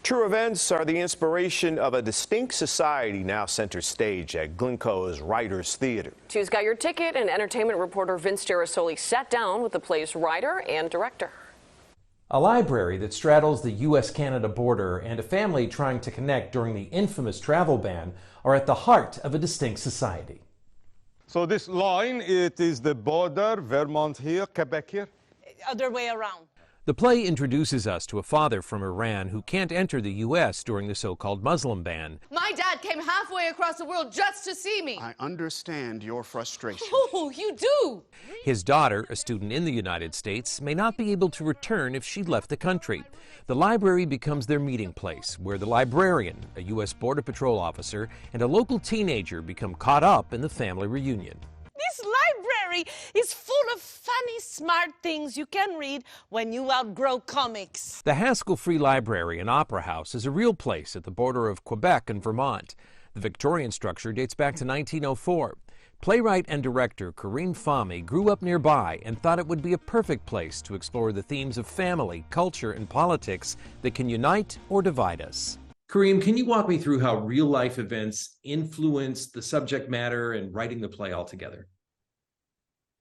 True events are the inspiration of a distinct society now center stage at Glencoe's Writers Theater. 2's got your ticket, and entertainment reporter Vince Girasoli sat down with the play's writer and director. A library that straddles the U.S.-Canada border and a family trying to connect during the infamous travel ban are at the heart of a distinct society. So this line, it is the border, Vermont here, Quebec here. Other way around. The play introduces us to a father from Iran who can't enter the U.S. during the so-called Muslim ban. My dad came halfway across the world just to see me. I understand your frustration. Oh, you do? His daughter, a student in the United States, may not be able to return if she left the country. The library becomes their meeting place, where the librarian, a U.S. Border Patrol officer, and a local teenager become caught up in the family reunion. This library is full of funny, smart things you can read when you outgrow comics. The Haskel Free Library and Opera House is a real place at the border of Quebec and Vermont. The Victorian structure dates back to 1904. Playwright and director Kareem Fahmy grew up nearby and thought it would be a perfect place to explore the themes of family, culture, and politics that can unite or divide us. Kareem, can you walk me through how real-life events influenced the subject matter and writing the play altogether?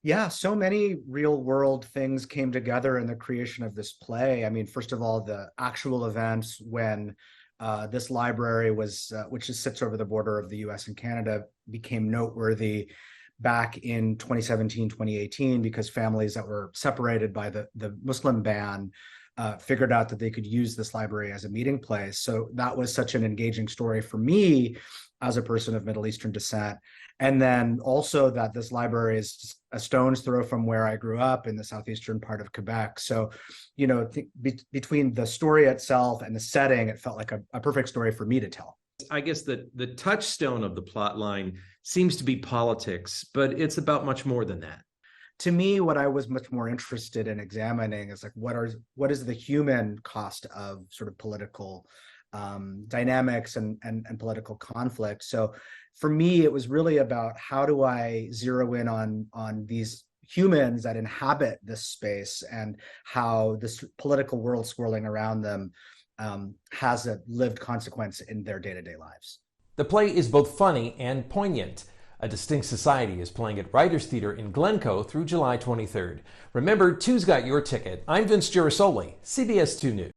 Yeah, so many real-world things came together in the creation of this play. I mean, first of all, the actual events when this library was, which sits over the border of the U.S. and Canada, became noteworthy back in 2017, 2018, because families that were separated by the Muslim ban figured out that they could use this library as a meeting place. So that was such an engaging story for me as a person of Middle Eastern descent. And then also that this library is just a stone's throw from where I grew up in the southeastern part of Quebec. So, you know, between the story itself and the setting, it felt like a perfect story for me to tell. I guess the touchstone of the plot line seems to be politics, but it's about much more than that. To me, what I was much more interested in examining is like, what is the human cost of sort of political dynamics and political conflict. So for me, it was really about how do I zero in on these humans that inhabit this space and how this political world swirling around them has a lived consequence in their day-to-day lives. The play is both funny and poignant. A Distinct Society is playing at Writers Theater in Glencoe through July 23rd. Remember, 2's got your ticket. I'm Vince Girasoli, CBS 2 News.